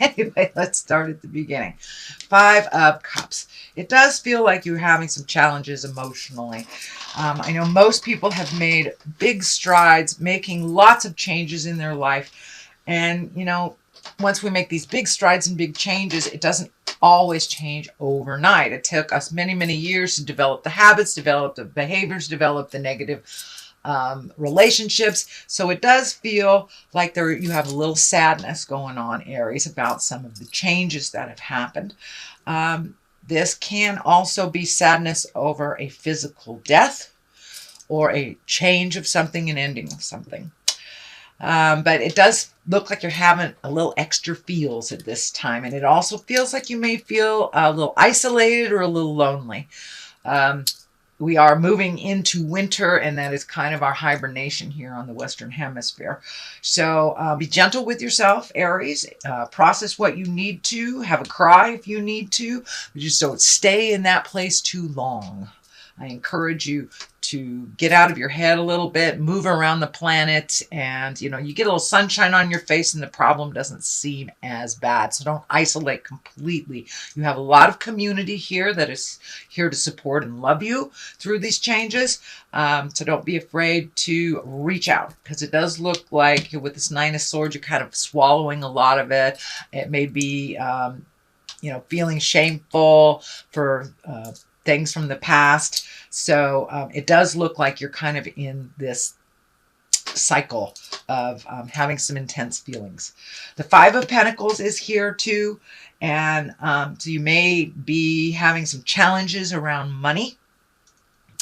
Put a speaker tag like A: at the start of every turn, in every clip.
A: Anyway, let's start at the beginning. Five of Cups. It does feel like you're having some challenges emotionally. I know most people have made big strides, making lots of changes in their life. And, once we make these big strides and big changes, it doesn't always change overnight. It took us many, many years to develop the habits, develop the behaviors, develop the negative relationships. So it does feel like you have a little sadness going on, Aries, about some of the changes that have happened. This can also be sadness over a physical death or a change of something, an ending of something. But it does look like you're having a little extra feels at this time. And it also feels like you may feel a little isolated or a little lonely. We are moving into winter, and that is kind of our hibernation here on the Western Hemisphere. So be gentle with yourself, Aries. Process what you need to. Have a cry if you need to. But just don't stay in that place too long. I encourage you to get out of your head a little bit, move around the planet, and you get a little sunshine on your face and the problem doesn't seem as bad. So don't isolate completely. You have a lot of community here that is here to support and love you through these changes. So don't be afraid to reach out, because it does look like with this Nine of Swords, you're kind of swallowing a lot of it. It may be, feeling shameful for things from the past. So it does look like you're kind of in this cycle of having some intense feelings. The Five of Pentacles is here too. And so you may be having some challenges around money.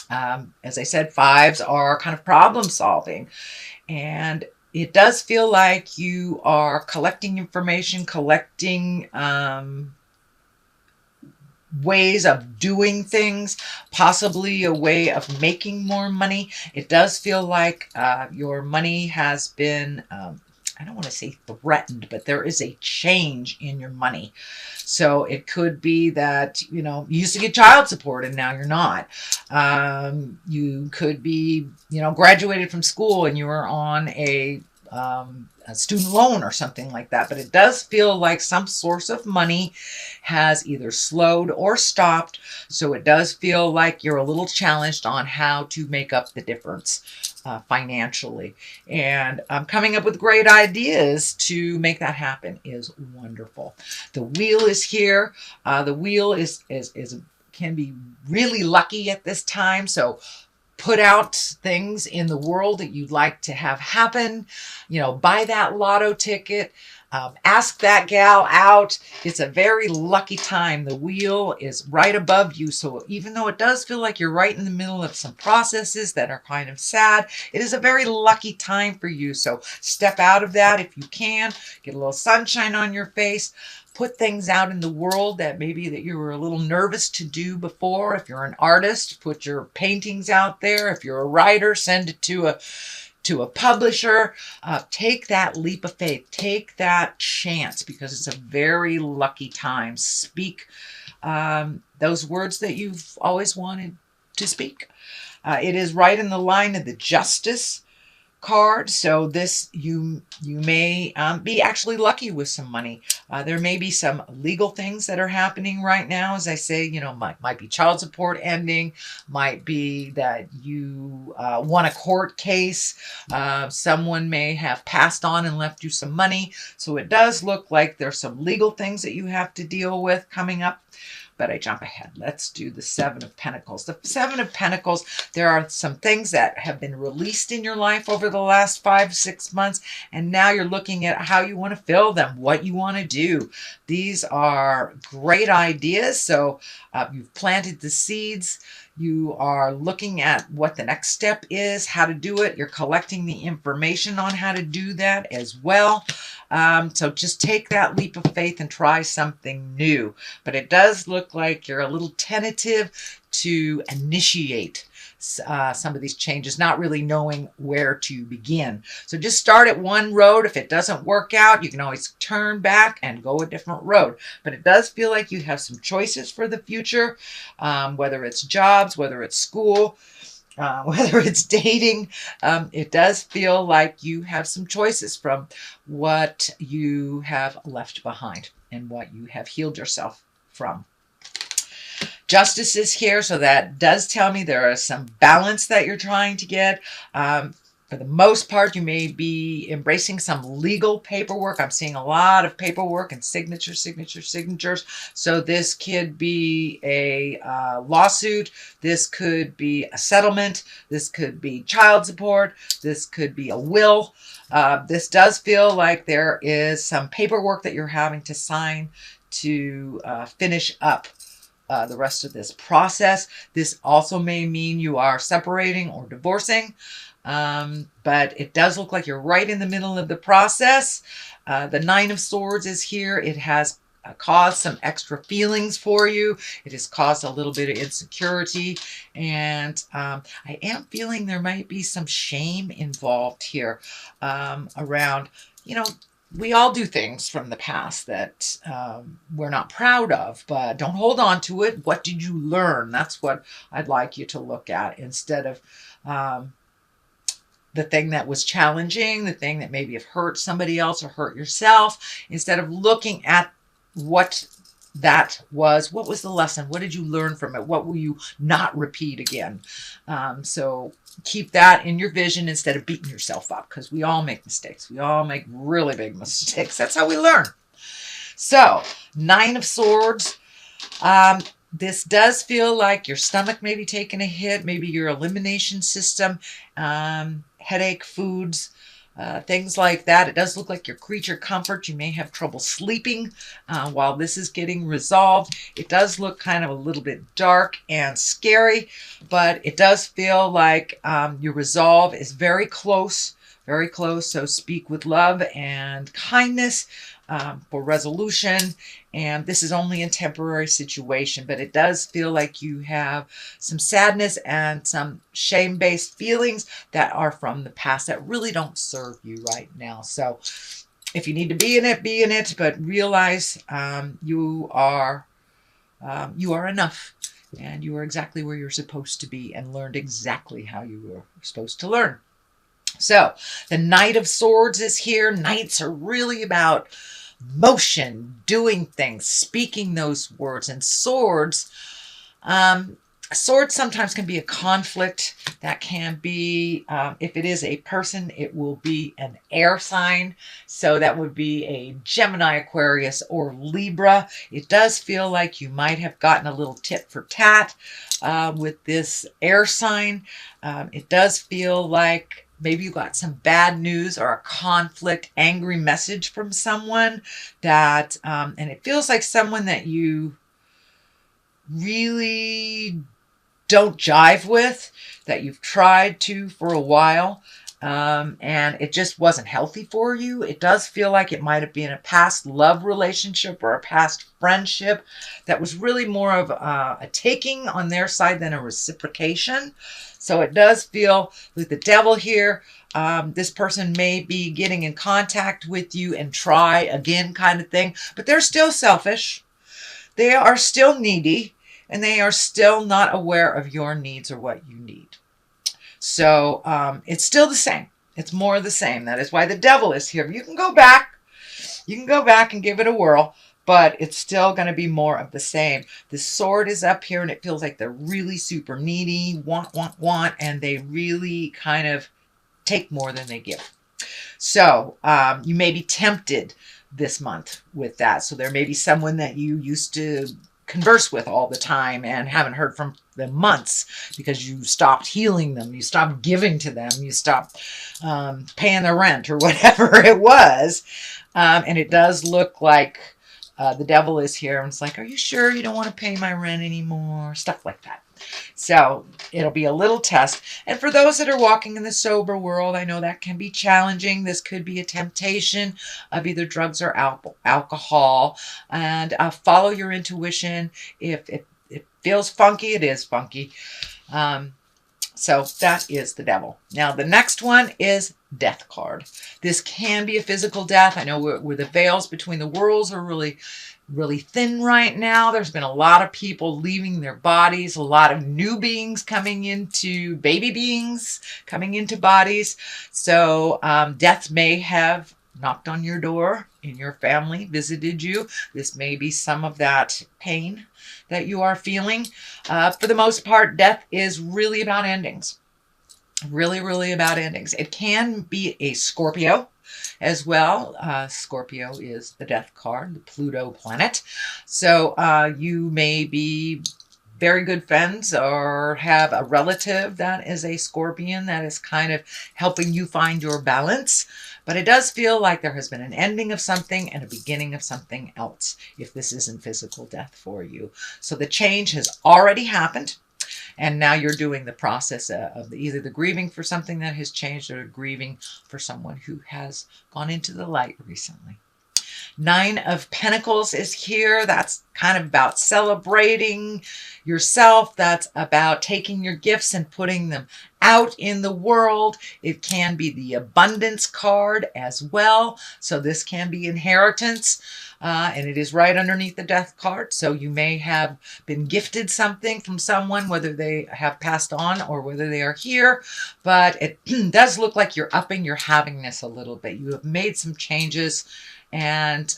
A: As I said, fives are kind of problem solving. And it does feel like you are collecting information, collecting ways of doing things, possibly a way of making more money. It does feel like your money has been, I don't want to say threatened, but there is a change in your money. So it could be that, you used to get child support and now you're not. You could be, graduated from school and you were on a student loan or something like that. But it does feel like some source of money has either slowed or stopped. So it does feel like you're a little challenged on how to make up the difference financially. And coming up with great ideas to make that happen is wonderful. The Wheel is here. The Wheel can be really lucky at this time. So put out things in the world that you'd like to have happen. Buy that lotto ticket. Ask that gal out. It's a very lucky time. The Wheel is right above you. So even though it does feel like you're right in the middle of some processes that are kind of sad, it is a very lucky time for you. So step out of that if you can. Get a little sunshine on your face. Put things out in the world that maybe that you were a little nervous to do before. If you're an artist, put your paintings out there. If you're a writer, send it to a publisher. Take that leap of faith. Take that chance, because it's a very lucky time. Speak those words that you've always wanted to speak. It is right in the line of the Justice card. So this, you may be actually lucky with some money. There may be some legal things that are happening right now. As I say, might be child support ending, might be that you won a court case. Someone may have passed on and left you some money. So it does look like there's some legal things that you have to deal with coming up. But I jump ahead. Let's do the Seven of Pentacles. The Seven of Pentacles, there are some things that have been released in your life over the last 5-6 months, and now you're looking at how you want to fill them, what you want to do. These are great ideas. So you've planted the seeds. You are looking at what the next step is, how to do it. You're collecting the information on how to do that as well. So just take that leap of faith and try something new. But it does look like you're a little tentative to initiate some of these changes, not really knowing where to begin. So just start at one road. If it doesn't work out, you can always turn back and go a different road. But it does feel like you have some choices for the future, whether it's jobs, whether it's school. whether it's dating, it does feel like you have some choices from what you have left behind and what you have healed yourself from. Justice is here, so that does tell me there is some balance that you're trying to get. For the most part, you may be embracing some legal paperwork. I'm seeing a lot of paperwork and signatures. So this could be a lawsuit. This could be a settlement. This could be child support. This could be a will. This does feel like there is some paperwork that you're having to sign to finish up the rest of this process. This also may mean you are separating or divorcing. But it does look like you're right in the middle of the process. The Nine of Swords is here. It has caused some extra feelings for you. It has caused a little bit of insecurity. And I am feeling there might be some shame involved here around, we all do things from the past that we're not proud of, but don't hold on to it. What did you learn? That's what I'd like you to look at instead of the thing that was challenging, the thing that maybe have hurt somebody else or hurt yourself. Instead of looking at what that was, what was the lesson? What did you learn from it? What will you not repeat again? So keep that in your vision instead of beating yourself up, because we all make mistakes. We all make really big mistakes. That's how we learn. So, Nine of Swords. This does feel like your stomach may be taking a hit, maybe your elimination system, headache, foods, things like that. It does look like your creature comfort. You may have trouble sleeping while this is getting resolved. It does look kind of a little bit dark and scary, but it does feel like your resolve is very close, very close. So speak with love and kindness for resolution. And this is only a temporary situation, but it does feel like you have some sadness and some shame-based feelings that are from the past that really don't serve you right now. So if you need to be in it, be in it, but realize you are enough and you are exactly where you're supposed to be and learned exactly how you were supposed to learn. So the Knight of Swords is here. Knights are really about motion, doing things, speaking those words. And swords, swords sometimes can be a conflict. That can be, if it is a person, it will be an air sign. So that would be a Gemini, Aquarius, or Libra. It does feel like you might have gotten a little tit for tat with this air sign. It does feel like maybe you got some bad news or a conflict, angry message from someone that, and it feels like someone that you really don't jive with, that you've tried to for a while, and it just wasn't healthy for you. It does feel like it might have been a past love relationship or a past friendship that was really more of a taking on their side than a reciprocation. So it does feel with the Devil here, this person may be getting in contact with you and try again kind of thing, but they're still selfish. They are still needy, and they are still not aware of your needs or what you need. So it's still the same. It's more of the same. That is why the Devil is here. You can go back. You can go back and give it a whirl, but it's still going to be more of the same. The Sword is up here, and it feels like they're really super needy, want, and they really kind of take more than they give. So you may be tempted this month with that. So there may be someone that you used to converse with all the time and haven't heard from them months because you stopped healing them, you stopped giving to them, you stopped paying their rent or whatever it was. And it does look like the Devil is here, and it's like, are you sure you don't want to pay my rent anymore? Stuff like that. So it'll be a little test. And for those that are walking in the sober world, I know that can be challenging. This could be a temptation of either drugs or alcohol. And follow your intuition. If it feels funky, it is funky. So that is the devil. Now, the next one is death card. This can be a physical death. I know where the veils between the worlds are really, really thin right now. There's been a lot of people leaving their bodies, a lot of new beings coming into, baby beings coming into bodies. So death may have knocked on your door in your family, visited you. This may be some of that pain that you are feeling. For the most part, death is really about endings. Really, really about endings. It can be a Scorpio as well. Scorpio is the death card, the Pluto planet. So you may be very good friends or have a relative that is a Scorpion that is kind of helping you find your balance. But it does feel like there has been an ending of something and a beginning of something else if this isn't physical death for you. So the change has already happened. And now you're doing the process of either the grieving for something that has changed or grieving for someone who has gone into the light recently. 9 of Pentacles is here. That's kind of about celebrating yourself. That's about taking your gifts and putting them out in the world. It can be the abundance card as well. So this can be inheritance. And it is right underneath the death card. So you may have been gifted something from someone, whether they have passed on or whether they are here. But it does look like you're upping your havingness a little bit. You have made some changes and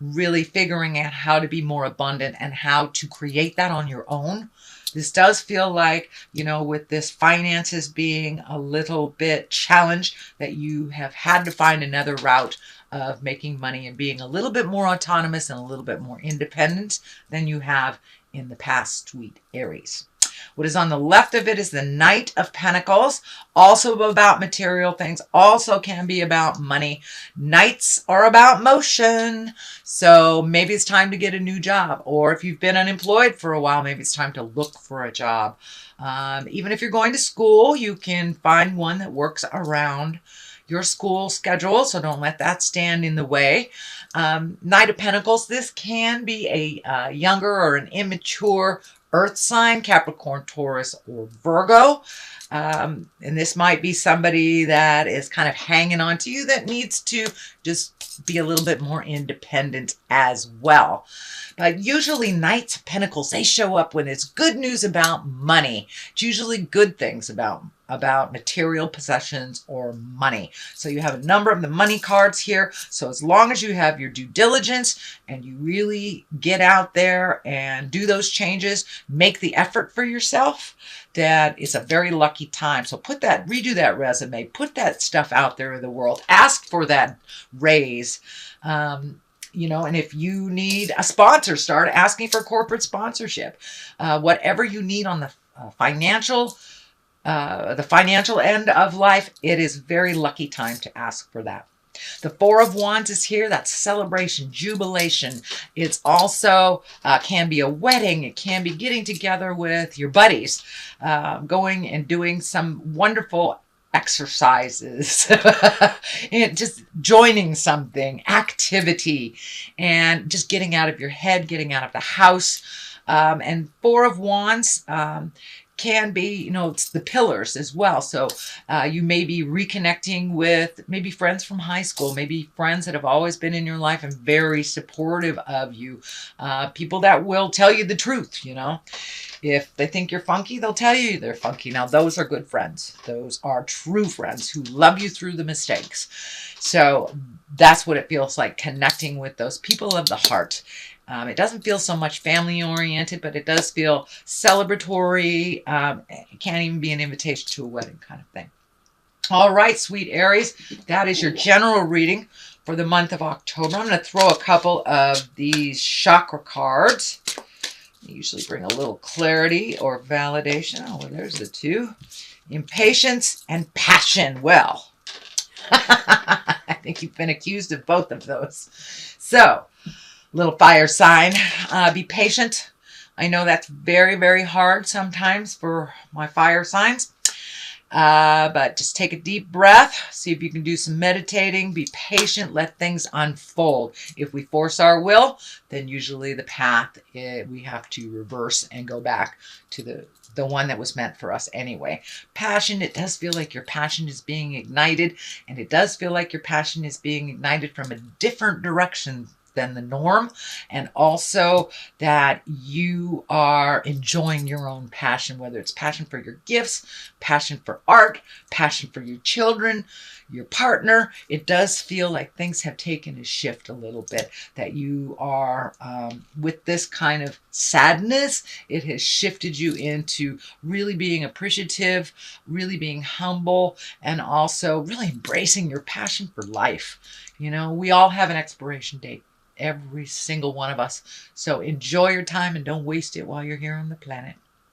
A: really figuring out how to be more abundant and how to create that on your own. This does feel like, you know, with this finances being a little bit challenged, that you have had to find another route of making money and being a little bit more autonomous and a little bit more independent than you have in the past, sweet Aries. What is on the left of it is the Knight of Pentacles, also about material things, also can be about money. Knights are about motion, so maybe it's time to get a new job, or if you've been unemployed for a while, maybe it's time to look for a job. Even if you're going to school, you can find one that works around your school schedule, so don't let that stand in the way. Knight of Pentacles, this can be a younger or an immature earth sign, Capricorn, Taurus, or Virgo. And this might be somebody that is kind of hanging on to you that needs to just be a little bit more independent as well. But usually Knights of Pentacles, they show up when it's good news about money. It's usually good things about material possessions or money. So you have a number of the money cards here. So as long as you have your due diligence and you really get out there and do those changes, make the effort for yourself, that it's a very lucky time. So redo that resume, put that stuff out there in the world, ask for that raise. You know, and if you need a sponsor, start asking for corporate sponsorship. Whatever you need on the financial end of life, it is a very lucky time to ask for that. The Four of Wands is here. That's celebration, jubilation. It's also can be a wedding. It can be getting together with your buddies, going and doing some wonderful exercises, and just joining something, activity, and just getting out of your head, getting out of the house. And Four of Wands can be, you know, it's the pillars as well. So you may be reconnecting with maybe friends from high school, maybe friends that have always been in your life and very supportive of you. People that will tell you the truth, you know. If they think you're funky, they'll tell you they're funky. Now, those are good friends. Those are true friends who love you through the mistakes. So that's what it feels like, connecting with those people of the heart. It doesn't feel so much family-oriented, but it does feel celebratory. It can't even be an invitation to a wedding kind of thing. All right, sweet Aries, that is your general reading for the month of October. I'm going to throw a couple of these chakra cards. They usually bring a little clarity or validation. Oh, well, there's the two. Impatience and passion. Well, I think you've been accused of both of those. So, little fire sign, be patient. I know that's very, very hard sometimes for my fire signs. But just take a deep breath. See if you can do some meditating. Be patient. Let things unfold. If we force our will, then usually the path, we have to reverse and go back to the one that was meant for us anyway. Passion, it does feel like your passion is being ignited, and it does feel like your passion is being ignited from a different direction than the norm, and also that you are enjoying your own passion, whether it's passion for your gifts, passion for art, passion for your children, your partner. It does feel like things have taken a shift a little bit, that you are with this kind of sadness, it has shifted you into really being appreciative, really being humble, and also really embracing your passion for life. You know, we all have an expiration date, every single one of us. So enjoy your time and don't waste it while you're here on the planet.